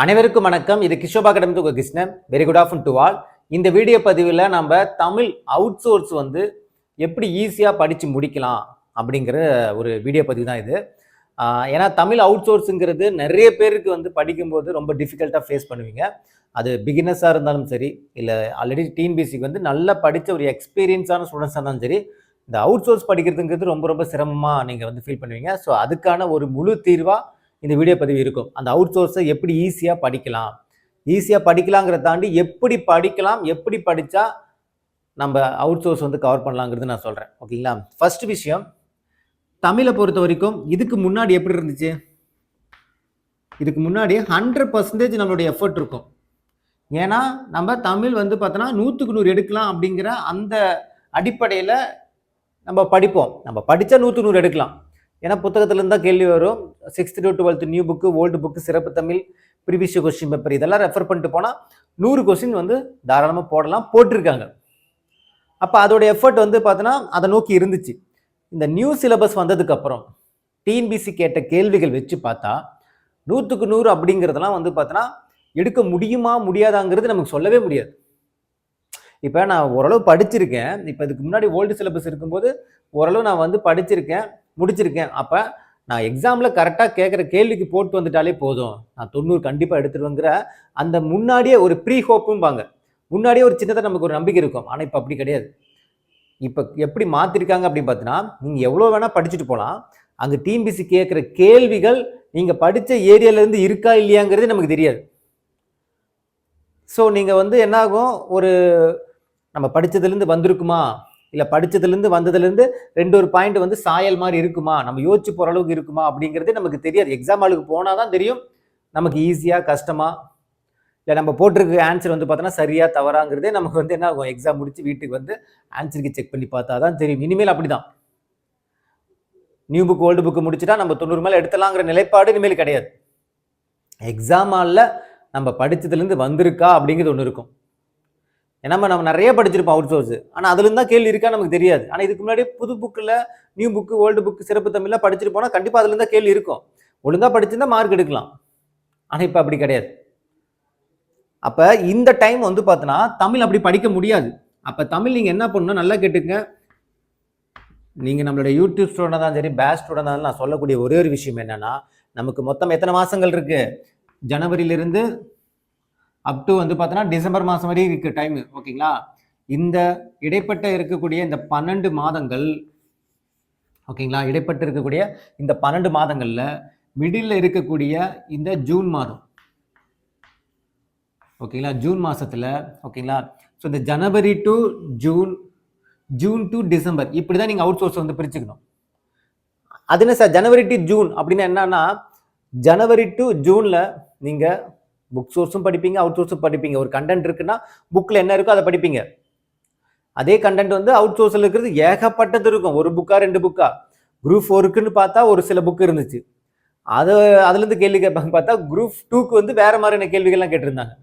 அனைவருக்கும் வணக்கம். இது Kishoba academy Krishnan. Very good afternoon to all. இந்த வீடியோ பதிவில் நம்ம தமிழ் அவுட் சோர்ஸ் எப்படி ஈஸியாக படித்து முடிக்கலாம் அப்படிங்கிற ஒரு வீடியோ பதிவு தான் இது. ஏன்னா தமிழ் அவுட் சோர்ஸுங்கிறது நிறைய பேருக்கு படிக்கும்போது ரொம்ப டிஃபிகல்ட்டாக ஃபேஸ் பண்ணுவீங்க. அது பிகினர்ஸாக இருந்தாலும் சரி, இல்லை ஆல்ரெடி டிஎன்பிஎஸ்சிக்கு நல்லா படித்த ஒரு எக்ஸ்பீரியன்ஸான ஸ்டூடெண்ட்ஸாக இருந்தாலும் சரி, இந்த அவுட் சோர்ஸ் படிக்கிறதுங்கிறது ரொம்ப ரொம்ப சிரமமாக நீங்கள் ஃபீல் பண்ணுவீங்க. ஸோ அதுக்கான ஒரு முழு தீர்வாக இந்த வீடியோ பதிவு இருக்கும். அந்த அவுட் சோர்ஸை எப்படி ஈஸியாக படிக்கலாங்கிறத தாண்டி எப்படி படிக்கலாம், எப்படி படித்தா நம்ம அவுட் சோர்ஸ் கவர் பண்ணலாங்கிறது நான் சொல்கிறேன். ஓகேங்களா? ஃபர்ஸ்ட் விஷயம், தமிழை பொறுத்த வரைக்கும் இதுக்கு முன்னாடி எப்படி இருந்துச்சு? இதுக்கு முன்னாடி 100% நம்மளுடைய எஃபர்ட் இருக்கும். ஏன்னா நம்ம தமிழ் பார்த்தோன்னா 100க்கு 100 எடுக்கலாம் அப்படிங்கிற அந்த அடிப்படையில் நம்ம படிப்போம். நம்ம படித்தா 100க்கு 100 எடுக்கலாம். ஏன்னா புத்தகத்திலேருந்து தான் கேள்வி வரும். 6th to 12th new book, old book, சிறப்பு தமிழ், ப்ரீவியஸ் கொஸ்டின் பேப்பர் இதெல்லாம் ரெஃபர் பண்ணிட்டு போனால் 100 கொஸ்டின் தாராளமாக போடலாம், போட்டிருக்காங்க. அப்போ அதோட எஃபர்ட் பார்த்தோன்னா அதை நோக்கி இருந்துச்சு. இந்த நியூ சிலபஸ் வந்ததுக்கப்புறம் டிஎன்பிஎஸ்சி கேட்ட கேள்விகள் வச்சு பார்த்தா 100க்கு 100 அப்படிங்கிறதெல்லாம் பார்த்தோன்னா எடுக்க முடியுமா முடியாதாங்கிறது நமக்கு சொல்லவே முடியாது. இப்போ நான் ஓரளவு படிச்சிருக்கேன். இப்போ இதுக்கு முன்னாடி ஓல்டு சிலபஸ் இருக்கும்போது ஓரளவு நான் படிச்சிருக்கேன், முடிச்சிருக்கேன். அப்போ நான் எக்ஸாமில் கரெக்டாக கேட்குற கேள்விக்கு போட்டு வந்துட்டாலே போதும், நான் 90 கண்டிப்பாக எடுத்துருவேங்கிற அந்த முன்னாடியே ஒரு ப்ரீ ஹோப்பும்பாங்க. முன்னாடியே ஒரு சின்னதாக நமக்கு ஒரு நம்பிக்கை இருக்கும். ஆனால் இப்போ அப்படி கிடையாது. இப்போ எப்படி மாற்றிருக்காங்க அப்படின்னு பார்த்தீங்கன்னா, நீங்கள் எவ்வளோ வேணால் படிச்சுட்டு போகலாம். அங்கே டிஎன்பிஎஸ்சி கேட்குற கேள்விகள் நீங்கள் படித்த ஏரியாவிலேருந்து இருக்கா இல்லையாங்கிறது நமக்கு தெரியாது. ஸோ நீங்கள் என்ன ஆகும், ஒரு நம்ம படித்ததுலேருந்து வந்திருக்குமா, இல்லை படித்ததுலேருந்து வந்ததுலேருந்து ஒரு பாயிண்ட் சாயல் மாதிரி இருக்குமா, நம்ம யோசிச்சு போகிற அளவுக்கு இருக்குமா அப்படிங்கிறதே நமக்கு தெரியாது. எக்ஸாம் ஹாலுக்கு போனால் தான் தெரியும் நமக்கு ஈஸியாக கஷ்டமா, இல்லை நம்ம போட்டிருக்க ஆன்சர் பார்த்தோன்னா சரியா தவறாங்கிறதே நமக்கு என்ன ஆகும், எக்ஸாம் முடிச்சு வீட்டுக்கு ஆன்சருக்கு செக் பண்ணி பார்த்தா தான் தெரியும். இனிமேல் அப்படி தான். நியூ புக் ஓல்டு புக்கு முடிச்சுட்டா நம்ம 90 மேலே எடுத்துலாங்கிற நிலைப்பாடு இனிமேல் கிடையாது. எக்ஸாம் ஹாலில் நம்ம படித்ததுலேருந்து வந்திருக்கா அப்படிங்கிறது ஒன்று இருக்கும். ஏன்னா நம்ம நிறைய படிச்சிருப்போம் அவுட் சோர்ஸ், ஆனால் அதுலேருந்து தான் கேள்வி இருக்கா நமக்கு தெரியாது. ஆனால் இதுக்கு முன்னாடி புது புக்கில் நியூ புக்கு, ஓல்டு புக்கு, சிறப்பு தமிழ்லாம் படிச்சுட்டு போனால் கண்டிப்பாக அதுலேருந்து தான் கேள்வி இருக்கும். ஒழுங்காக படிச்சிருந்தா மார்க் எடுக்கலாம். ஆனால் இப்போ அப்படி கிடையாது. அப்போ இந்த டைம் பார்த்தோன்னா தமிழ் அப்படி படிக்க முடியாது. அப்போ தமிழ் நீங்கள் என்ன பண்ணணும், நல்லா கேட்டுங்க. நீங்கள் நம்மளோட யூடியூப் ஸ்டூடெண்ட் தான் சரி, பேட்ச் ஸ்டூடெண்ட் தான், நான் சொல்லக்கூடிய ஒரே ஒரு விஷயம் என்னன்னா, நமக்கு மொத்தம் எத்தனை மாதங்கள் இருக்கு? ஜனவரியிலிருந்து அப் டு பார்த்தோன்னா டிசம்பர் மாதம் வரையும் இருக்கு டைம். ஓகேங்களா? இந்த இடைப்பட்ட இருக்கக்கூடிய இந்த 12 மாதங்கள், ஓகேங்களா, இடைப்பட்டு இருக்கக்கூடிய இந்த 12 மாதங்கள்ல மிடில் இருக்கக்கூடிய இந்த ஜூன் மாதம், ஓகேங்களா, ஜூன் மாசத்துல, ஓகேங்களா, ஸோ இந்த ஜனவரி to June, June to December, இப்படிதான் நீங்க அவுட் சோர்ஸ் பிரிச்சுக்கணும். அது என்ன சார் ஜனவரி டு ஜூன் அப்படின்னா என்னன்னா, ஜனவரி டு ஜூன்ல நீங்க புக் சோர்ஸும் படிப்பீங்க, அவுட் சோர்ஸும் படிப்பீங்க. ஒரு கண்டென்ட் இருக்குன்னா புக்கில் என்ன இருக்கோ அதை படிப்பீங்க. அதே கண்டென்ட் அவுட் சோர்ஸில் இருக்கிறது ஏகப்பட்டது இருக்கும். ஒரு புக்கா 2 புக்கா. குரூப் 4க்குன்னு பார்த்தா ஒரு சில புக் இருந்துச்சு. அதுலேருந்து கேள்வி கேட்பாங்க. பார்த்தா குரூப் 2க்கு வேற மாதிரியான கேள்விகள்லாம் கேட்டிருந்தாங்க.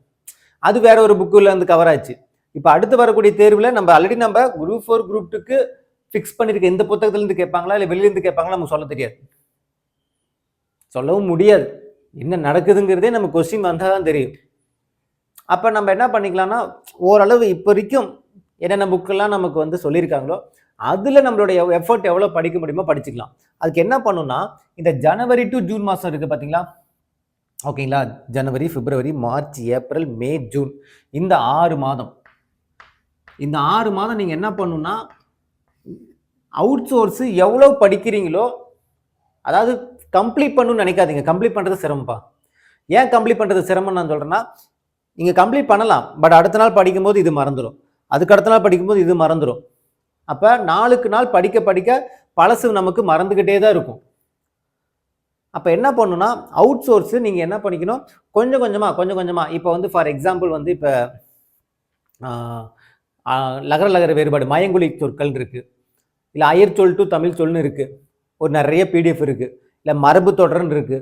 அது வேற ஒரு புக்கில் கவர் ஆச்சு. இப்போ அடுத்து வரக்கூடிய தேர்வில் நம்ம ஆல்ரெடி குரூப் 4 குரூப் 2க்கு ஃபிக்ஸ் பண்ணியிருக்க எந்த புத்தகத்துலேருந்து கேட்பாங்களா இல்லை வெளியிலேருந்து கேட்பாங்களா நமக்கு சொல்ல தெரியாது, சொல்லவும் முடியாது. என்ன நடக்குதுங்கிறதே நம்ம கொஸ்டின் வந்தால் தான் தெரியும். அப்போ நம்ம என்ன பண்ணிக்கலாம்னா, ஓரளவு இப்போ வரைக்கும் என்னென்ன புக்கெல்லாம் நமக்கு சொல்லியிருக்காங்களோ அதில் நம்மளுடைய எஃபர்ட் எவ்வளோ படிக்க முடியுமோ படிச்சுக்கலாம். அதுக்கு என்ன பண்ணணும்னா, இந்த ஜனவரி டு ஜூன் மாதம் இருக்குது பார்த்தீங்களா, ஓகேங்களா, ஜனவரி, பிப்ரவரி, மார்ச், ஏப்ரல், மே, ஜூன், இந்த 6 மாதம், இந்த 6 மாதம் நீங்கள் என்ன பண்ணணும்னா, அவுட் சோர்ஸு எவ்வளோ படிக்கிறீங்களோ, அதாவது கம்ப்ளீட் பண்ணணும்னு நினைக்காதீங்க. கம்ப்ளீட் பண்ணுறது சிரமப்பா. ஏன் கம்ப்ளீட் பண்ணுறது சிரமம் நான் சொல்கிறேன்னா, நீங்கள் கம்ப்ளீட் பண்ணலாம், பட் அடுத்த நாள் படிக்கும்போது இது மறந்துடும், அதுக்கு அடுத்த நாள் படிக்கும்போது இது மறந்துடும். அப்போ நாளுக்கு நாள் படிக்க படிக்க பழசு நமக்கு மறந்துக்கிட்டே தான் இருக்கும். அப்போ என்ன பண்ணணும்னா, அவுட் சோர்ஸு நீங்கள் என்ன பண்ணிக்கணும், கொஞ்சம் கொஞ்சமாக இப்போ ஃபார் எக்ஸாம்பிள் இப்போ லகர வேறுபாடு, மயங்கொலி சொற்கள் இருக்குது, இல்லை அயர் சொல் டு தமிழ் சொல்னு இருக்குது, ஒரு நிறைய பிடிஎஃப் இருக்குது, இல்லை மரபு தொடர்ன்னு இருக்குது.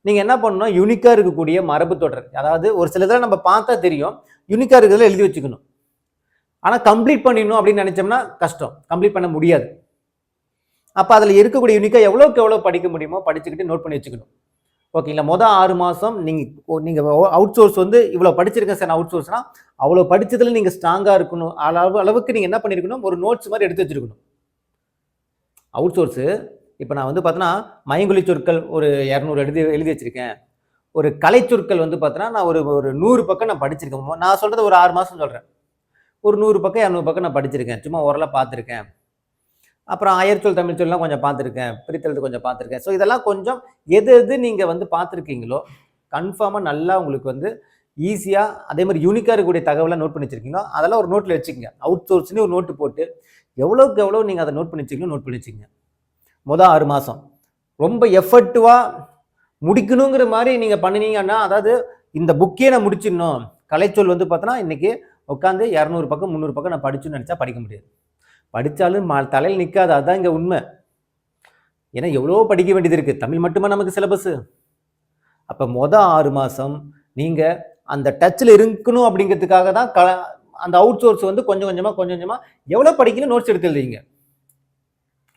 நீங்கள் என்ன பண்ணணும், யூனிக்காக இருக்கக்கூடிய மரபு தொடர், அதாவது ஒரு சில இதில் நம்ம பார்த்தா தெரியும், யூனிக்காக இருக்கிறதுல எழுதி வச்சுக்கணும். ஆனால் கம்ப்ளீட் பண்ணிடணும் அப்படின்னு நினச்சோம்னா கஷ்டம், கம்ப்ளீட் பண்ண முடியாது. அப்போ அதில் இருக்கக்கூடிய யூனிக்காக எவ்வளோக்கு எவ்வளோ படிக்க முடியுமோ படிச்சுக்கிட்டு நோட் பண்ணி வச்சுக்கணும். ஓகேங்களா? மொதல் 6 மாதம் நீங்கள் அவுட் சோர்ஸ் வந்து இவ்வளோ படிச்சிருக்கேன் சார் நான் அவுட் சோர்ஸ்னா அவ்வளோ படிச்சதில் நீங்கள் ஸ்ட்ராங்காக இருக்கணும். அளவுக்கு நீங்கள் என்ன பண்ணியிருக்கணும், ஒரு நோட்ஸ் மாதிரி எடுத்து வச்சிருக்கணும். அவுட் சோர்ஸு இப்போ நான் வந்து பார்த்தோன்னா மயங்கொலி சொற்கள் ஒரு 200 எழுதி வச்சிருக்கேன். ஒரு கலை சொற்கள் வந்து பார்த்தோன்னா நான் ஒரு 100 பக்கம் நான் படிச்சிருக்கேன். நான் சொல்கிறது ஒரு 6 மாதம் சொல்கிறேன். ஒரு 100 பக்கம் 200 பக்கம் நான் படிச்சிருக்கேன். சும்மா ஓரளவு பார்த்துருக்கேன். அப்புறம் அயற்சொல் தமிழ் சொல்லலாம் கொஞ்சம் பார்த்துருக்கேன். பிரித்தெழுத்து கொஞ்சம் பார்த்துருக்கேன். ஸோ இதெல்லாம் கொஞ்சம் எது நீங்கள் வந்து பார்த்துருக்கீங்களோ கன்ஃபார்மாக நல்லா உங்களுக்கு வந்து ஈஸியாக அதே மாதிரி யூனிக்காக இருக்கக்கூடிய தகவலை நோட் பண்ணி வச்சிருக்கீங்களோ அதெல்லாம் ஒரு நோட்டில் வச்சுக்கோங்க. அவுட் சோர்ஸ்னு ஒரு நோட்டு போட்டு எவ்வளோக்கு எவ்வளோ நீங்கள் அதை நோட் பண்ணி வச்சிங்களோ நோட் பண்ணி வச்சுக்கோங்க. மொதல் 6 மாதம் ரொம்ப எஃபர்ட்டிவாக முடிக்கணுங்கிற மாதிரி நீங்கள் பண்ணினீங்கன்னா, அதாவது இந்த புக்கே நான் முடிச்சிடணும், கலைச்சொல் வந்து பார்த்தோன்னா இன்றைக்கி உட்காந்து 200 பக்கம் 300 பக்கம் நான் படிச்சுன்னு நினச்சா படிக்க முடியாது. படித்தாலும் தலையில் நிற்காது. அதுதான் இங்கே உண்மை. ஏன்னா எவ்வளோ படிக்க வேண்டியது இருக்குது. தமிழ் மட்டுமா நமக்கு சிலபஸ்ஸு? அப்போ மொதல் 6 மாதம் நீங்கள் அந்த டச்சில் இருக்கணும் அப்படிங்கிறதுக்காக தான் அந்த அவுட் சோர்ஸ் வந்து கொஞ்சம் கொஞ்சமாக எவ்வளோ படிக்கணும் நோட்ஸ் எடுத்து எழுதிங்க.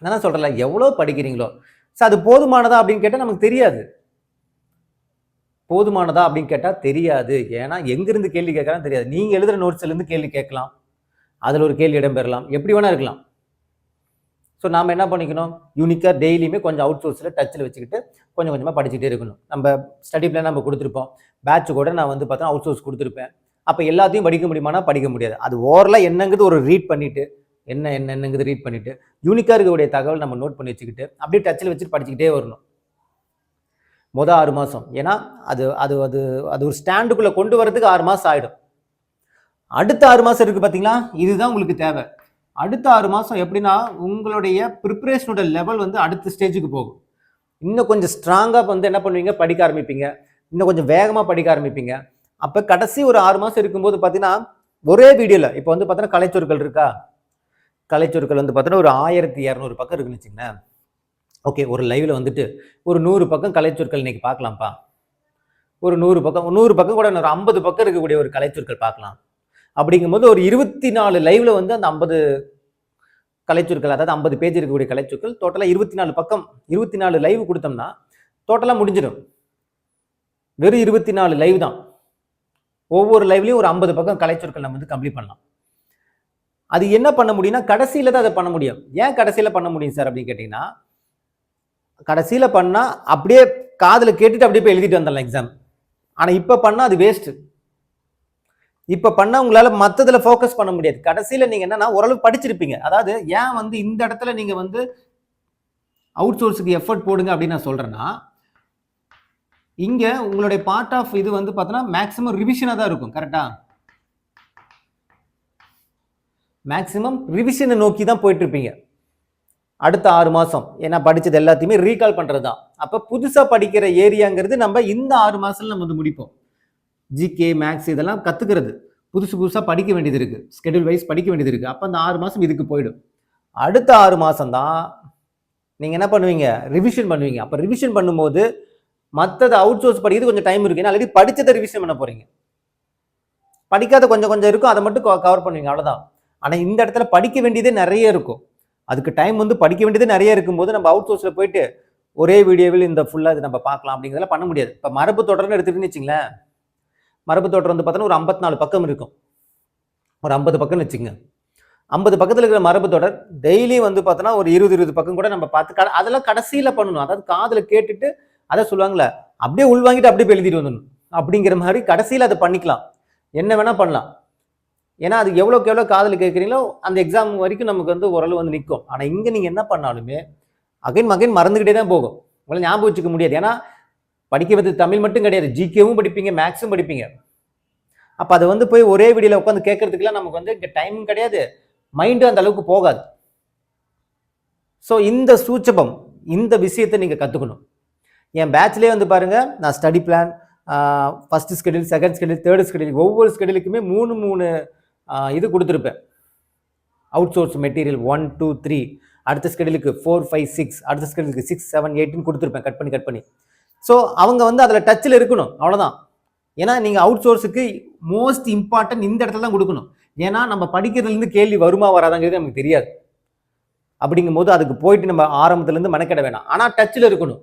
நான் சொல்கிறேன்ல, எவ்வளோ படிக்கிறீங்களோ சார் அது போதுமானதா அப்படின்னு கேட்டால் நமக்கு தெரியாது. போதுமானதா அப்படின்னு கேட்டால் தெரியாது. ஏன்னா எங்கிருந்து கேள்வி கேட்கலாம் தெரியாது. நீங்கள் எழுதுகிற நோட்ஸ்லேருந்து கேள்வி கேட்கலாம், அதில் ஒரு கேள்வி இடம்பெறலாம், எப்படி வேணா இருக்கலாம். ஸோ நாம் என்ன பண்ணிக்கணும், யூனிக்காக டெய்லியுமே கொஞ்சம் அவுட் சோர்ஸில் டச்சில் வச்சுக்கிட்டு கொஞ்சம் கொஞ்சமாக படிச்சுட்டே இருக்கணும். நம்ம ஸ்டடி பிளான் நம்ம கொடுத்துருப்போம். பேட்ச் கூட நான் வந்து பார்த்தா அவுட் சோர்ஸ் கொடுத்துருப்பேன். அப்போ எல்லாத்தையும் படிக்க முடியுமானா படிக்க முடியாது. அது ஓரலாக என்னங்கிறது ஒரு ரீட் பண்ணிவிட்டு என்னங்கிறது ரீட் பண்ணிவிட்டு யூனிக்காக இருக்கக்கூடிய தகவல் நம்ம நோட் பண்ணி வச்சுக்கிட்டு அப்படியே டச்சில் வச்சுட்டு படிச்சுக்கிட்டே வரணும் மொதல் 6 மாதம். ஏன்னா அது அது அது அது ஒரு ஸ்டாண்டுக்குள்ளே கொண்டு வரதுக்கு 6 மாதம் ஆகிடும். அடுத்த 6 மாதம் இருக்குது பார்த்தீங்களா, இதுதான் உங்களுக்கு தேவை. அடுத்த 6 மாதம் எப்படின்னா உங்களுடைய ப்ரிப்பரேஷனோட லெவல் வந்து அடுத்த ஸ்டேஜுக்கு போகும். இன்னும் கொஞ்சம் ஸ்ட்ராங்காக வந்து என்ன பண்ணுவீங்க, படிக்க ஆரம்பிப்பீங்க. இன்னும் கொஞ்சம் வேகமாக படிக்க ஆரம்பிப்பீங்க. அப்போ கடைசி ஒரு 6 மாதம் இருக்கும்போது பார்த்தீங்கன்னா ஒரே வீடியோவில் இப்போ வந்து பார்த்தீங்கன்னா கலைச்சொற்கள் இருக்கா, கலைச்சொற்கள் வந்து பார்த்தீங்கன்னா ஒரு 1200 பக்கம் இருக்குன்னு வச்சுங்களேன். ஓகே, ஒரு லைவில் வந்துட்டு ஒரு 100 பக்கம் கலைச்சொற்கள் இன்னைக்கு பார்க்கலாம்ப்பா. ஒரு 100 பக்கம் கூட ஒரு 50 பக்கம் இருக்கக்கூடிய ஒரு கலைச்சொற்கள் பார்க்கலாம். அப்படிங்கும்போது ஒரு 24 லைவ்ல வந்து அந்த 50 கலைச்சொற்கள், அதாவது 50 பேஜ் இருக்கக்கூடிய கலைச்சொற்கள் டோட்டலாக 24 பக்கம் 24 லைவ் கொடுத்தோம்னா டோட்டலாக முடிஞ்சிடும். வெறும் 24 லைவ் தான். ஒவ்வொரு லைவ்லையும் ஒரு 50 பக்கம் கலைச்சொற்கள் நம்ம வந்து கம்ப்ளீட் பண்ணலாம். அது என்ன பண்ண முடியும்னா கடைசியில் தான் அதை பண்ண முடியும். ஏன் கடைசியில் பண்ண முடியும் சார் அப்படின்னு கேட்டிங்கன்னா, கடைசியில் பண்ணால் அப்படியே காதில் கேட்டுட்டு அப்படியே போய் எழுதிட்டு வந்துடலாம் எக்ஸாம். ஆனால் இப்போ பண்ணால் அது வேஸ்ட்டு. இப்போ பண்ணால் உங்களால் மற்றதில் ஃபோக்கஸ் பண்ண முடியாது. கடைசியில் நீங்கள் என்னன்னா ஓரளவு படிச்சிருப்பீங்க. அதாவது ஏன் வந்து இந்த இடத்துல நீங்கள் வந்து அவுட் சோர்ஸுக்கு எஃபர்ட் போடுங்க அப்படின்னு நான் சொல்கிறேன்னா, இங்கே உங்களுடைய பார்ட் ஆஃப் இது வந்து பார்த்தோன்னா மேக்ஸிமம் ரிவிஷனாக தான் இருக்கும். கரெக்டா? மேக்ஸிமம் ரிவிஷனை நோக்கி தான் போயிட்டு இருப்பீங்க அடுத்த 6 மாதம். ஏன்னா படித்தது எல்லாத்தையுமே ரீகால் பண்ணுறது தான். அப்போ புதுசாக படிக்கிற ஏரியாங்கிறது நம்ம இந்த 6 மாதத்தில் நம்ம வந்து முடிப்போம். ஜிகே மேக்ஸ் இதெல்லாம் கற்றுக்கிறது புதுசாக படிக்க வேண்டியது இருக்குது. ஸ்கெடியூல் வைஸ் படிக்க வேண்டியது இருக்குது. அப்போ அந்த 6 மாதம் இதுக்கு போயிடும். அடுத்த 6 மாதம் தான் நீங்கள் என்ன பண்ணுவீங்க, ரிவிஷன் பண்ணுவீங்க. அப்போ ரிவிஷன் பண்ணும்போது மற்றது அவுட் சோர்ஸ் படிக்கிறது கொஞ்சம் டைம் இருக்குது. ஏன்னா ஆல்ரெடி படித்ததை ரிவிஷன் பண்ண போகிறீங்க. படிக்காத கொஞ்சம் இருக்கும், அதை மட்டும் கவர் பண்ணுவீங்க, அவ்வளோதான். ஆனால் இந்த இடத்துல படிக்க வேண்டியதே நிறைய இருக்கும். அதுக்கு டைம் வந்து படிக்க வேண்டியதே நிறைய இருக்கும்போது நம்ம அவுட் சோர்ஸில் போயிட்டு ஒரே வீடியோவில் இந்த ஃபுல்லாக இது நம்ம பார்க்கலாம் அப்படிங்கிறதெல்லாம் பண்ண முடியாது. இப்போ மரபு தொடர்னு எடுத்துக்கிட்டு வச்சுங்களேன், மரபு தொடர் வந்து பார்த்தோன்னா ஒரு 54 பக்கம் இருக்கும். ஒரு 50 பக்கம்னு வச்சுங்க. 50 பக்கத்தில் இருக்கிற மரபு தொடர் டெய்லி வந்து பார்த்தோன்னா ஒரு 20 பக்கம் கூட நம்ம பார்த்து அதெல்லாம் கடைசியில் பண்ணணும். அதாவது காதில் கேட்டுட்டு அதை சொல்லுவாங்களே அப்படியே உள்வாங்கிட்டு அப்படியே போய் எழுதிட்டு வந்துடணும் அப்படிங்கிற மாதிரி கடைசியில் அதை பண்ணிக்கலாம். என்ன வேணால் பண்ணலாம். ஏன்னா அது எவ்வளோக்கு எவ்வளோ காதில் கேட்குறீங்களோ அந்த எக்ஸாம் வரைக்கும் நமக்கு வந்து ஓரளவு வந்து நிற்கும். ஆனால் இங்கே நீங்கள் என்ன பண்ணாலுமே அகைன் மறந்துக்கிட்டே தான் போகும். உங்களை ஞாபகம் வச்சுக்க முடியாது. ஏன்னா படிக்கிறது தமிழ் மட்டும் கிடையாது, ஜிகேவும் படிப்பீங்க, மேக்ஸும் படிப்பீங்க. அப்போ அதை வந்து போய் ஒரே வீடியோவில் உட்காந்து கேட்கறதுக்குலாம் நமக்கு வந்து இங்கே டைமும் கிடையாது, மைண்டும் அந்த அளவுக்கு போகாது. ஸோ இந்த சூட்சமம், இந்த விஷயத்தை நீங்கள் கற்றுக்கணும். என் பேட்ச்லேயே வந்து பாருங்கள், நான் study plan first schedule, second schedule, third schedule, ஒவ்வொரு ஸ்கெடியூலுக்குமே 3 இது கொடுத்துருப்பேன். அவுட் சோர்ஸ் மெட்டீரியல் 1, 2, 3, அடுத்த ஸ்கெடியூலுக்கு 4, 5, 6, அடுத்த ஸ்கெடியூலுக்கு 6, 7, 8 கொடுத்துருப்பேன் கட் பண்ணி. ஸோ அவங்க வந்து அதில் டச்சில் இருக்கணும், அவ்வளோதான். ஏன்னா நீங்கள் அவுட் சோர்ஸுக்கு மோஸ்ட் இம்பார்ட்டன்ட் இந்த இடத்துல தான் கொடுக்கணும். ஏன்னா நம்ம படிக்கிறதுலேருந்து கேள்வி வருமா வராதாங்கிறது நமக்கு தெரியாது. அப்படிங்கும்போது அதுக்கு போயிட்டு நம்ம ஆரம்பத்துலேருந்து மெனக்கெட வேணாம். ஆனால் டச்சில் இருக்கணும்.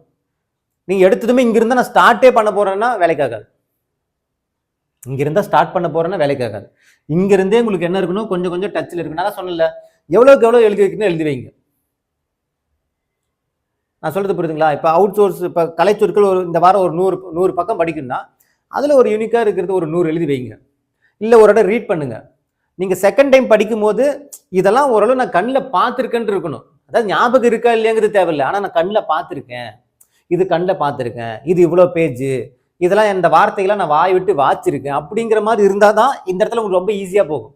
நீங்கள் எடுத்ததுமே இங்கிருந்தா நான் ஸ்டார்ட்டே பண்ண போகிறேன்னா வேலைக்காகாது. இங்கிருந்தா ஸ்டார்ட் பண்ண போகிறேன்னா வேலைக்காகாது. இங்கிருந்தே உங்களுக்கு என்ன இருக்கணும், கொஞ்சம் கொஞ்சம் டச்சில் இருக்கணும். நான் சொன்னல, எவ்வளோக்கு எவ்வளோ எழுதி வைக்கணும் எழுதி வைங்க. நான் சொல்றது புரியுதுங்களா? இப்போ அவுட் சோர்ஸ், இப்போ கலைச்சொற்கள் ஒரு இந்த வாரம் ஒரு 100 பக்கம் படிக்கணும்னா அதில் ஒரு யூனிக்காக இருக்கிறது ஒரு 100 எழுதி வைங்க. இல்லை ஒரு இடம் ரீட் பண்ணுங்க. நீங்கள் செகண்ட் டைம் படிக்கும் போது இதெல்லாம் ஓரளவு நான் கண்ணில் பார்த்துருக்கேன்னு இருக்கணும். அதாவது ஞாபகம் இருக்கா இல்லையாங்கிறது தேவையில்லை, ஆனால் நான் கண்ணில் பார்த்துருக்கேன், இது கண்ணில் பார்த்துருக்கேன், இது இவ்வளோ பேஜ், இதெல்லாம் இந்த வார்த்தைகளாம் நான் வாய் விட்டு வாச்சிருக்கேன் அப்படிங்கிற மாதிரி இருந்தால் தான் இந்த இடத்துல உங்களுக்கு ரொம்ப ஈஸியாக போகும்.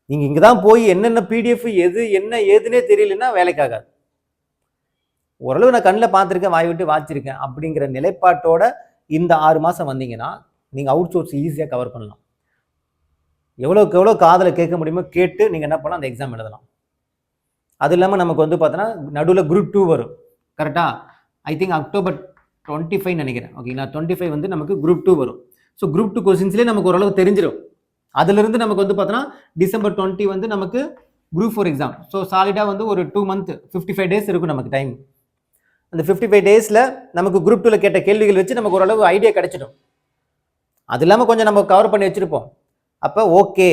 நீங்கள் இங்கே தான் போய் என்னென்ன பிடிஎஃப் எது என்ன ஏதுன்னே தெரியலன்னா வேலைக்காகாது. ஓரளவு நான் கண்ணில் பார்த்துருக்கேன், வாய் விட்டு வாச்சிருக்கேன் அப்படிங்கிற நிலைப்பாட்டோட இந்த 6 மாதம் வந்தீங்கன்னா நீங்கள் அவுட் சோர்ஸ் ஈஸியாக கவர் பண்ணலாம். எவ்வளோக்கு எவ்வளோ காதில் கேட்க முடியுமோ கேட்டு நீங்கள் என்ன பண்ணலாம், அந்த எக்ஸாம் எழுதலாம். அது இல்லாமல் நமக்கு வந்து பார்த்தோன்னா நடுவில் குரூப் 2 வரும். கரெக்டாக? ஐ திங்க் அக்டோபர் 25 நினைக்கிறேன். ஓகேங்களா? 25 வந்து நமக்கு குரூப் 2 வரும். ஸோ குரூப் 2 கொஸ்டின்ஸ்லேயே நமக்கு ஓரளவு தெரிஞ்சிடும். அதுலேருந்து நமக்கு வந்து பார்த்தோன்னா டிசம்பர் 20 வந்து நமக்கு குரூப் 4 எக்ஸாம். ஸோ சாலிடாக வந்து ஒரு 2 மந்த் 55 டேஸ் இருக்கும் நமக்கு டைம். அந்த 55 டேஸில் நமக்கு குரூப் 2ல கேட்ட கேள்விகள் வச்சு நமக்கு ஓரளவு ஐடியா கிடைச்சிடும். அது இல்லாமல் கொஞ்சம் நம்ம கவர் பண்ணி வச்சுருப்போம். அப்போ ஓகே,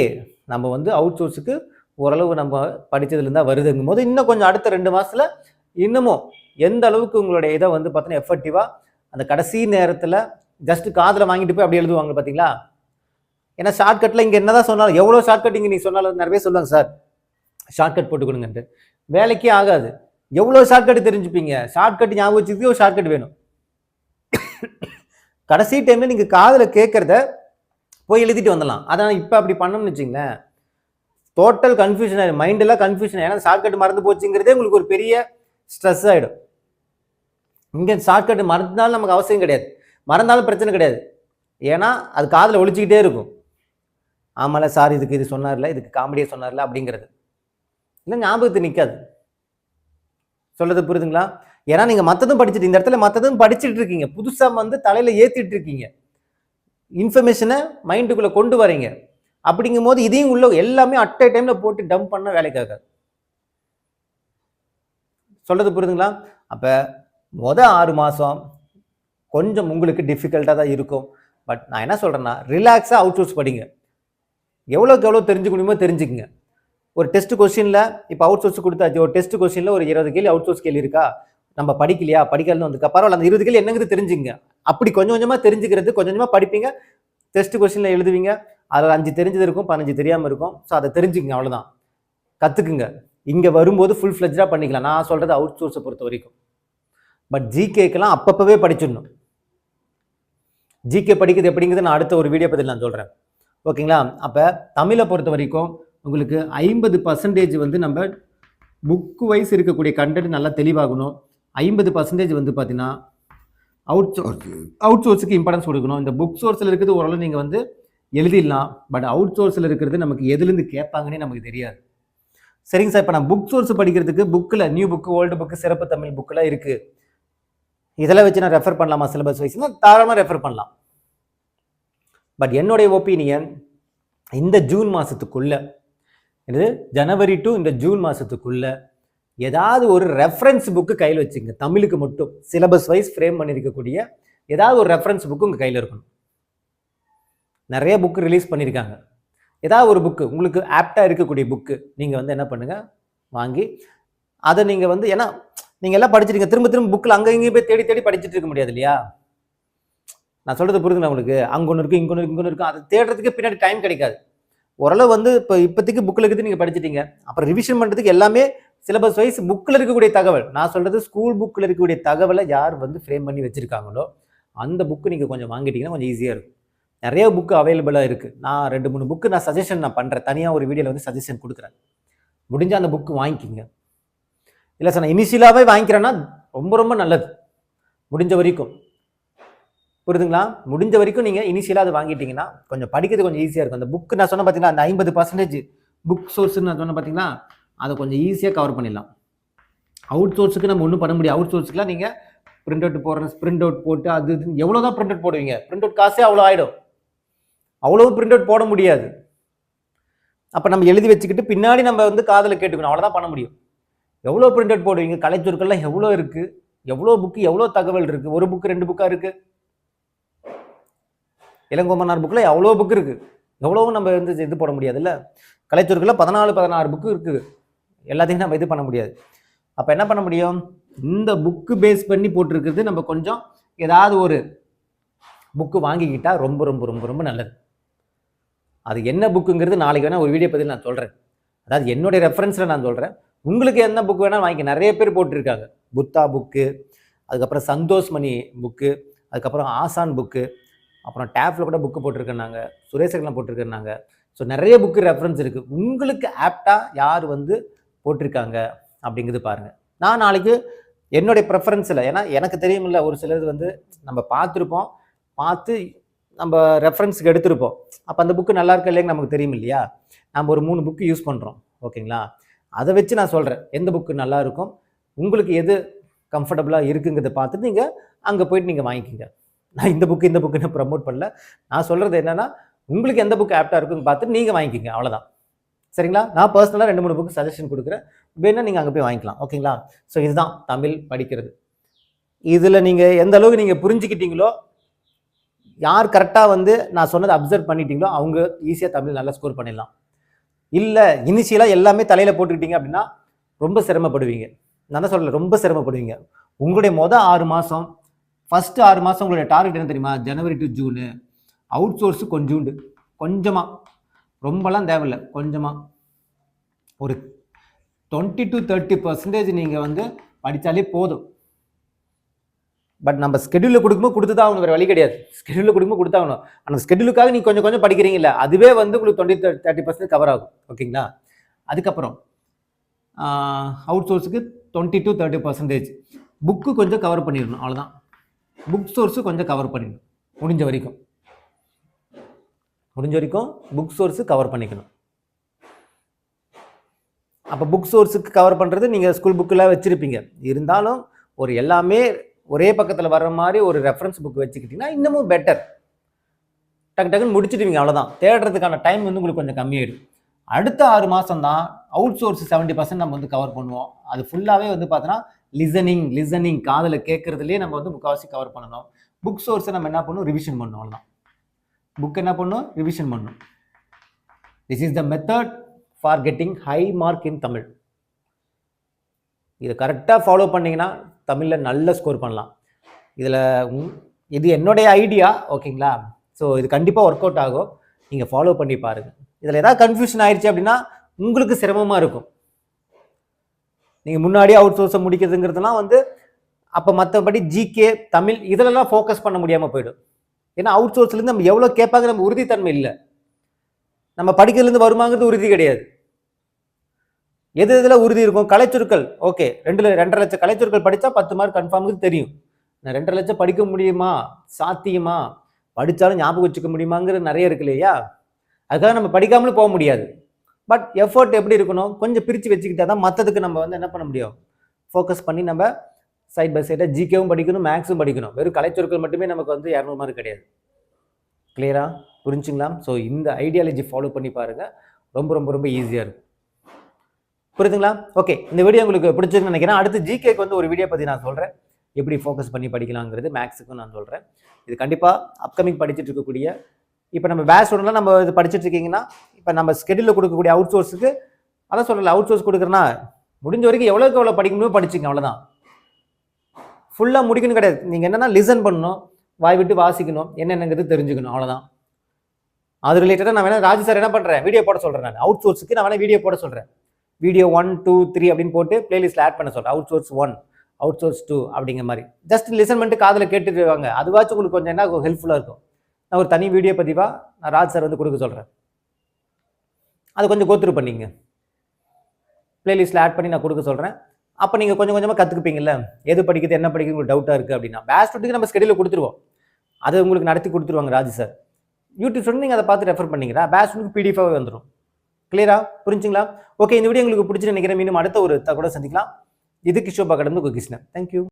நம்ம வந்து அவுட் சோர்ஸுக்கு ஓரளவு நம்ம படித்ததுலேருந்து தான் வருதுங்கும் போது இன்னும் கொஞ்சம் அடுத்த 2 மாதத்தில் இன்னமும் எந்த அளவுக்கு உங்களுடைய இதை வந்து பார்த்தீங்கன்னா எஃபெக்டிவாக அந்த கடைசி நேரத்தில் ஜஸ்ட் காதில் வாங்கிட்டு போய் அப்படி எழுதுவாங்க பார்த்தீங்களா? ஏன்னா ஷார்ட்கட்டில் இங்கே என்னதான் சொன்னாலும், எவ்வளோ ஷார்ட்கட் இங்கே நீங்கள் சொன்னாலும் நிறைய பேர் சொல்லுவாங்க, சார் ஷார்ட்கட் போட்டு கொடுங்கன்ட்டு. வேலைக்கே ஆகாது. எவ்வளோ ஷார்ட்கட் தெரிஞ்சுப்பீங்க? ஷார்ட்கட் ஞாபகம் வச்சுக்கு ஒரு ஷார்ட்கட் வேணும். கடைசி டைமில் நீங்கள் காதில் கேட்குறத போய் எழுதிட்டு வந்துடலாம். அதான் இப்போ அப்படி பண்ணணும்னு வச்சுங்களேன், டோட்டல் கன்ஃபியூஷன் ஆகிடும், மைண்டெல்லாம் கன்ஃபியூஷன். ஏன்னா ஷார்ட்கட் மறந்து போச்சுங்கிறதே உங்களுக்கு ஒரு பெரிய ஸ்ட்ரெஸ் ஆகிடும். இங்கே ஷார்ட்கட் மறந்தாலும் நமக்கு அவசியம் கிடையாது, மறந்தாலும் பிரச்சனை கிடையாது. ஏன்னா அது காதில் ஒழிச்சிக்கிட்டே இருக்கும். ஆமாம்ல சார், இதுக்கு இது சொன்னார்ல, இதுக்கு காமெடியாக சொன்னார்ல அப்படிங்கிறது இல்லை, ஞாபகத்துக்கு நிற்காது. சொல்றது புரியுதுங்களா? ஏன்னா நீங்கள் மற்றதும் படிச்சுட்டு இந்த இடத்துல மற்றதும் படிச்சுட்டு இருக்கீங்க, புதுசாக வந்து தலையில் ஏற்றிட்டு இருக்கீங்க, இன்ஃபர்மேஷனை மைண்டுக்குள்ளே கொண்டு வரீங்க. அப்படிங்கும் போது இதையும் உள்ள எல்லாமே அட் அ டைமில் போட்டு டம்ப் பண்ண வேலைக்காக. சொல்றது புரியுதுங்களா? அப்போ 6 மாதம் கொஞ்சம் உங்களுக்கு டிஃபிகல்ட்டாக தான் இருக்கும். பட் நான் என்ன சொல்கிறேன்னா, ரிலாக்ஸாக அவுட் சோர்ஸ் படிங்க. எவ்வளோக்கு எவ்வளோ தெரிஞ்சுக்க முடியுமோ தெரிஞ்சுக்குங்க. ஒரு டெஸ்ட் கொஸ்டினில் இப்போ அவுட் சோர்ஸ் கொடுத்தாச்சு, ஒரு டெஸ்ட் கொஸ்டினில் ஒரு 20 கேள்வி அவுட் சோர்ஸ் கேள்வி இருக்கா, நம்ம படிக்கலையா, படிக்கலன்னு வந்துருக்கா, பரவாயில்ல, அந்த 20 கேள்வி என்னங்கிறது தெரிஞ்சுங்க. அப்படி கொஞ்சம் கொஞ்சமாக தெரிஞ்சுக்கிறது, கொஞ்சம் கொஞ்சமாக படிப்பீங்க, டெஸ்ட் கொஸ்டினில் எழுதுவீங்க. அதில் 5 தெரிஞ்சது இருக்கும், 15 தெரியாமல் இருக்கும். ஸோ அதை தெரிஞ்சுக்கங்க, அவ்வளோதான். கற்றுக்குங்க. இங்கே வரும்போது ஃபுல் ஃப்ளெஜ்டாக பண்ணிக்கலாம். நான் சொல்கிறது அவுட் சோர்ஸை பொறுத்த வரைக்கும். பட் ஜிகேக்கெல்லாம் அப்பப்பவே படிச்சிடணும். ஜிகே படிக்கிறது எப்படிங்கிறது நான் அடுத்த ஒரு வீடியோ பற்றி நான் சொல்கிறேன். ஓகேங்களா? அப்போ தமிழை பொறுத்த வரைக்கும் உங்களுக்கு 50% வந்து நம்ம புக்கு வைஸ் இருக்கக்கூடிய கண்டென்ட் நல்லா தெளிவாகணும். 50% வந்து பார்த்தீங்கன்னா அவுட் சோர்ஸுக்கு இம்பார்ட்டன்ஸ் கொடுக்கணும். இந்த புக் சோர்ஸில் இருக்கிறது ஓரளவு நீங்கள் வந்து எழுதிடலாம். பட் அவுட் சோர்ஸில் இருக்கிறது நமக்கு எதுலேருந்து கேட்பாங்கன்னே நமக்கு தெரியாது. சரிங்க சார், இப்போ நான் புக் சோர்ஸ் படிக்கிறதுக்கு புக்கில் நியூ புக்கு, ஓல்டு புக்கு, சிறப்பு தமிழ் புக்கெலாம் இருக்குது, இதெல்லாம் வச்சு நான் ரெஃபர் பண்ணலாமா சிலபஸ் வைஸ்னா? தாராளமாக ரெஃபர் பண்ணலாம். பட் என்னுடைய ஒப்பீனியன், இந்த ஜூன் மாதத்துக்குள்ள, இது ஜனவரி டு இந்த ஜூன் மாதத்துக்குள்ள ஏதாவது ஒரு ரெஃபரன்ஸ் புக்கு கையில் வச்சுங்க. தமிழுக்கு மட்டும் சிலபஸ் வைஸ் ஃப்ரேம் பண்ணியிருக்கக்கூடிய ஏதாவது ஒரு ரெஃபரன்ஸ் புக்கு உங்கள் கையில் இருக்கணும். நிறைய புக்கு ரிலீஸ் பண்ணியிருக்காங்க. ஏதாவது ஒரு புக்கு உங்களுக்கு ஆப்டாக இருக்கக்கூடிய புக்கு நீங்கள் வந்து என்ன பண்ணுங்கள், வாங்கி அதை நீங்கள் வந்து, ஏன்னா நீங்கள் எல்லாம் படிச்சிருக்கீங்க, திரும்ப திரும்ப புக்கில் அங்கே இங்கேயும் போய் தேடி தேடி படிச்சுட்டு இருக்க முடியாது இல்லையா? நான் சொல்கிறது புரியுதுங்களா உங்களுக்கு? அங்கே ஒன்று இருக்குது, இங்கே ஒன்று இருக்கும், அதை தேடுறதுக்கு பின்னாடி டைம் கிடைக்காது. ஓரளவு வந்து இப்போதைக்கு புக்கில் இருக்குது, நீங்கள் படிச்சிட்டீங்க, அப்புறம் ரிவிஷன் பண்ணுறதுக்கு எல்லாமே சிலபஸ் வைஸ் புக்கில் இருக்கக்கூடிய தகவல். நான் சொல்கிறது ஸ்கூல் புக்கில் இருக்கக்கூடிய தகவலை யார் வந்து ஃப்ரேம் பண்ணி வச்சுருக்காங்களோ அந்த புக்கு நீங்கள் கொஞ்சம் வாங்கிட்டீங்கன்னா கொஞ்சம் ஈஸியாக இருக்கும். நிறைய புக்கு அவைலபிளாக இருக்குது. நான் 2-3 புக்கு நான் சஜஷன் நான் பண்ணுறேன், தனியாக ஒரு வீடியோவில் வந்து சஜஷன் கொடுக்குறேன். முடிஞ்சால் அந்த புக்கு வாங்கிக்கிங்க. இல்லை சார் நான் இனிஷியலாகவே வாங்கிக்கிறேன்னா ரொம்ப ரொம்ப நல்லது. முடிஞ்ச வரைக்கும், புரியுதுங்களா? முடிஞ்ச வரைக்கும் நீங்கள் இனிஷியலாக அதை வாங்கிட்டீங்கன்னா கொஞ்சம் படிக்கிறது கொஞ்சம் ஈஸியாக இருக்கும். அந்த புக்கு நான் சொன்ன பார்த்தீங்கன்னா, அந்த 50% புக் சோர்ஸ்ன்னு நான் சொன்ன பார்த்தீங்கன்னா, அதை கொஞ்சம் ஈஸியாக கவர் பண்ணிடலாம். அவுட் சோர்ஸுக்கு நம்ம ஒன்றும் பண்ண முடியாது. அவுட் சோர்ஸுக்குலாம் நீங்கள் பிரிண்ட் அவுட் போடுற, பிரிண்ட் அவுட் போட்டு அது எவ்வளோ தான் பிரிண்ட் அவுட் போடுவீங்க? பிரிண்ட் அவுட் காசே அவ்வளோ ஆகிடும். அவ்வளோ பிரிண்ட் அவுட் போட முடியாது. அப்போ நம்ம எழுதி வச்சுக்கிட்டு பின்னாடி நம்ம வந்து காதில் கேட்டுக்கணும், அவ்வளோதான் பண்ண முடியும். எவ்வளோ பிரிண்ட் அவுட் போடுவீங்க? கலைச்சொற்கள்லாம் எவ்வளோ இருக்குது, எவ்வளோ புக்கு, எவ்வளோ தகவல் இருக்கு. ஒரு புக்கு 2 புக்கா இருக்கு. இளங்கோமனார் புக்கில் எவ்வளோ புக்கு இருக்கு. எவ்வளவு நம்ம வந்து இது போட முடியாதுல்ல. கலைச்சொற்களில் 16 புக்கு இருக்கு. எல்லாத்தையும் நம்ம இது பண்ண முடியாது. அப்போ என்ன பண்ண முடியும், இந்த புக்கு பேஸ் பண்ணி போட்டிருக்கிறது நம்ம கொஞ்சம் ஏதாவது ஒரு புக்கு வாங்கிக்கிட்டா ரொம்ப ரொம்ப ரொம்ப ரொம்ப நல்லது. அது என்ன புக்குங்கிறது நாளைக்கு வேணா ஒரு வீடியோ பதில் நான் சொல்கிறேன். அதாவது என்னுடைய ரெஃபரன்ஸில் நான் சொல்கிறேன். உங்களுக்கு என்ன புக்கு வேணால் வாங்கி, நிறைய பேர் போட்டிருக்காங்க. புத்தா புக்கு, அதுக்கப்புறம் சந்தோஷ் மணி புக்கு, அதுக்கப்புறம் ஆசான் புக்கு, அப்புறம் டேஃபில் கூட புக்கு போட்டிருக்கேன்னாங்க, சுரேசகர்லாம் போட்டிருக்கேன்னாங்க. ஸோ நிறைய புக்கு ரெஃபரன்ஸ் இருக்குது. உங்களுக்கு ஆப்டாக யார் வந்து போட்டிருக்காங்க அப்படிங்கிறது பாருங்கள். நான் நாளைக்கு என்னுடைய ப்ரெஃபரன்ஸில், ஏன்னா எனக்கு தெரியுமில்ல, ஒரு சிலது வந்து நம்ம பார்த்துருப்போம், பார்த்து நம்ம ரெஃபரன்ஸுக்கு எடுத்திருப்போம். அப்போ அந்த புக்கு நல்லா இருக்கா இல்லைன்னு நமக்கு தெரியும் இல்லையா. நம்ம ஒரு 3 புக்கு யூஸ் பண்ணுறோம், ஓகேங்களா. அதை வச்சு நான் சொல்கிறேன் எந்த புக்கு நல்லா இருக்கும், உங்களுக்கு எது கம்ஃபர்டபுளாக இருக்குங்கிறத பார்த்துட்டு நீங்கள் அங்கே போயிட்டு நீங்கள் வாங்கிக்கிங்க. நான் இந்த புக்கு நான் ப்ரமோட் பண்ணல. நான் சொல்கிறது என்னென்னா, உங்களுக்கு எந்த புக்கு ஆப்டாக இருக்குன்னு பார்த்துட்டு நீங்கள் வாங்கிக்கிங்க, அவ்வளோதான். சரிங்களா. நான் பர்சனலாக 2-3 புக்கு சஜஷன் கொடுக்குறேன், வேணால் நீங்கள் அங்கே போய் வாங்கிக்கலாம், ஓகேங்களா. ஸோ இதுதான் தமிழ் படிக்கிறது. இதில் நீங்கள் எந்த அளவுக்கு நீங்கள் புரிஞ்சுக்கிட்டீங்களோ, யார் கரெக்டாக வந்து நான் சொன்னதை அப்சர்வ் பண்ணிட்டீங்களோ அவங்க ஈஸியாக தமிழ் நல்லா ஸ்கோர் பண்ணிடலாம். இல்லை இனிஷியலாக எல்லாமே தலையில் போட்டுக்கிட்டீங்க அப்படின்னா ரொம்ப சிரமப்படுவீங்க. நான் தான் சொல்லலை, ரொம்ப சிரமப்படுவீங்க. உங்களுடைய மொதல் 6 மாதம், ஃபஸ்ட்டு 6 மாதம் உங்களுடைய டார்கெட் என்ன தெரியுமா, ஜனவரி டு ஜூனு. அவுட் சோர்ஸு கொஞ்சமாக, ரொம்பலாம் தேவையில்லை, கொஞ்சமாக ஒரு 20 to 30% நீங்கள் வந்து படித்தாலே போதும். பட் நம்ம ஸ்கெடியூலில் கொடுக்கும்போது கொடுத்து தான் ஆகணும், வேறு வழி கிடையாது. ஸ்கெடியூலில் கொடுக்கும்போது கொடுத்தாகணும். அந்த ஸ்கெடியூலுக்காக நீங்கள் கொஞ்சம் படிக்கிறீங்களா, அதுவே வந்து உங்களுக்கு 20-30% கவர் ஆகும், ஓகேங்களா. அதுக்கப்புறம் அவுட் சோர்ஸுக்கு 20 to 30% புக்கு கொஞ்சம் கவர் பண்ணிடணும், அவ்வளோதான். புக் சோர்ஸு கொஞ்சம் கவர் பண்ணிடணும், முடிஞ்ச வரைக்கும் புக் சோர்ஸு கவர் பண்ணிக்கணும். அப்போ புக் சோர்ஸுக்கு கவர் பண்ணுறது நீங்கள் ஸ்கூல் புக்கில் வச்சுருப்பீங்க, இருந்தாலும் ஒரு எல்லாமே ஒரே பக்கத்தில் வர்ற மாதிரி ஒரு ரெஃபரன்ஸ் புக் வச்சுக்கிட்டிங்கன்னா இன்னமும் பெட்டர். டக்குன்னு முடிச்சுடுவீங்க, அவ்வளோதான். தேடுறதுக்கான டைம் வந்து உங்களுக்கு கொஞ்சம் கம்மியாயிடும். அடுத்த 6 மாதம் தான் அவுட் சோர்ஸ் 70% நம்ம வந்து கவர் பண்ணுவோம். அது ஃபுல்லாகவே வந்து பார்த்தோன்னா லிசனிங் காதில் கேட்குறதுலேயே நம்ம வந்து முக்கால்வாசி கவர் பண்ணணும். புக் சோர்ஸை நம்ம என்ன பண்ணணும், ரிவிஷன் பண்ணணும், அவ்வளோதான். புக் என்ன பண்ணணும், ரிவிஷன் பண்ணணும். This is the method for getting high mark in Tamil. இதை கரெக்டாக ஃபாலோ பண்ணிங்கன்னா தமிழில் நல்ல ஸ்கோர் பண்ணலாம். இது என்னுடைய ஐடியா, ஓகேங்களா. ஸோ இது கண்டிப்பாக ஒர்க் அவுட் ஆகும், நீங்கள் ஃபாலோ பண்ணி பாருங்கள். இதில் ஏதாவது கன்ஃபியூஷன் ஆயிடுச்சு அப்படின்னா உங்களுக்கு சிரமமாக இருக்கும். நீங்கள் முன்னாடியே அவுட் சோர்ஸை முடிக்கிறதுங்கிறதுலாம் வந்து அப்போ மற்றபடி ஜிகே தமிழ் இதிலெல்லாம் ஃபோக்கஸ் பண்ண முடியாமல் போயிடும். ஏன்னா அவுட் சோர்ஸ்லேருந்து நம்ம எவ்வளோ கேட்பாங்க, நம்ம உறுதித்தன்மை இல்லை. நம்ம படிக்கிறதுலேருந்து வருமாங்கிறது உறுதி கிடையாது. எதில் உறுதி இருக்கும், கலைச்சொற்கள். ஓகே, 2.5 லட்சம் கலைச்சொற்கள் படித்தா 10 மார்க் கன்ஃபார்முக்கு தெரியும். நான் 2.5 லட்சம் படிக்க முடியுமா, சாத்தியமா, படித்தாலும் ஞாபகம் வச்சுக்க முடியுமாங்கிறது நிறைய இருக்கு இல்லையா. அதுக்காக நம்ம படிக்காமலும் போக முடியாது. பட் எஃபர்ட் எப்படி இருக்கணும், கொஞ்சம் பிரித்து வச்சுக்கிட்டா தான் மற்றதுக்கு நம்ம வந்து என்ன பண்ண முடியும், ஃபோக்கஸ் பண்ணி நம்ம சைட் பை சைடாக ஜிகேவும் படிக்கணும், மேக்ஸும் படிக்கணும். வெறும் கலைச்சொற்கள் மட்டுமே நமக்கு வந்து 200 மார்க் கிடையாது. கிளியரா புரிஞ்சுங்களா. ஸோ இந்த ஐடியாலஜி ஃபாலோ பண்ணி பாருங்கள், ரொம்ப ரொம்ப ரொம்ப ஈஸியாக இருக்கும். புரியுதுங்களா. ஓகே, இந்த வீடியோ உங்களுக்கு பிடிச்சிருக்குன்னு நினைக்கிறேன். அடுத்து ஜிகேக்கு வந்து ஒரு வீடியோ பற்றி நான் சொல்கிறேன், எப்படி ஃபோக்கஸ் பண்ணி படிக்கலாங்கிறது. மேக்ஸுக்கும் நான் சொல்கிறேன். இது கண்டிப்பாக அப்கமிங் படிச்சுட்டு இருக்கக்கூடிய, இப்போ நம்ம பேட்ச் ஸ்டூடெண்ட்லாம் நம்ம இது படிச்சுட்டு இருக்கீங்கன்னா, இப்போ நம்ம ஸ்கெடியூலில் கொடுக்கக்கூடிய அவுட் சோர்ஸுக்கு அதான் சொல்லலை, அவுட் சோர்ஸ் கொடுக்குறேன்னா முடிஞ்ச வரைக்கும் எவ்வளோக்கு எவ்வளோ படிக்க முடியுமோ படிச்சுங்க, அவ்வளோதான். ஃபுல்லாக முடிக்கணும் கிடையாது. நீங்கள் என்னென்னா லிசன் பண்ணணும், வாய் விட்டு வாசிக்கணும், என்னென்னங்கிறது தெரிஞ்சுக்கணும், அவ்வளோதான். அது ரிலேட்டடாக நான் வேணால் ராஜு சார் என்ன பண்ணுறேன், வீடியோ போட சொல்கிறேன். நான் அவுட் சோர்ஸுக்கு நான் வேணால் வீடியோ போட சொல்கிறேன். வீடியோ 1, 2, 3 அப்படின்னு போட்டு பிளேலிஸ்ட்டில் ஆட் பண்ண சொல்கிறேன். அவுட் சோர்ஸ் 1, அவுட் சோர்ஸ் 2 அப்படிங்கிற மாதிரி ஜஸ்ட் லிசன் பண்ணிட்டு காதில் கேட்டுட்டு வாங்க. அதுவாச்சும் உங்களுக்கு கொஞ்சம் என்ன ஹெல்ப்ஃபுல்லாக இருக்கும். நான் ஒரு தனி வீடியோ பதிவாக நான் ராஜ் சார் வந்து கொடுக்க சொல்கிறேன், அது கொஞ்சம் கோத்ரூ பண்ணிங்க. பிளேலிஸ்ட்டில் ஆட் பண்ணி நான் கொடுக்க சொல்கிறேன். அப்போ நீங்கள் கொஞ்சம் கொஞ்சமாக கற்றுக்குப்பீங்கல்ல, எது படிக்கிறது என்ன படிக்கிறது உங்களுக்கு டவுட்டாக இருக்குது அப்படின்னா. பேட்ச் ஸ்டூடெண்ட்டுக்கு நம்ம ஸ்கெடியூலில் கொடுத்துருவோம், அது உங்களுக்கு நடத்தி கொடுத்துருவாங்க ராஜு சார். யூடியூப் ஸ்டூடெண்ட் நீங்கள் அதை பார்த்து ரெஃபர் பண்ணிக்கிறா, பேட்ச் ஸ்டூடெண்ட்டுக்கு பிடிஎஃபாகவே வந்துடும். கிளியரா புரிஞ்சுங்களா. ஓகே, இந்த வீடியோ உங்களுக்கு பிடிச்சிட்டு நினைக்கிறேன். மீண்டும் அடுத்த ஒரு தகவலை சந்திக்கலாம். இது கிஷோபா கடந்து கிருஷ்ணன். தேங்க்யூ.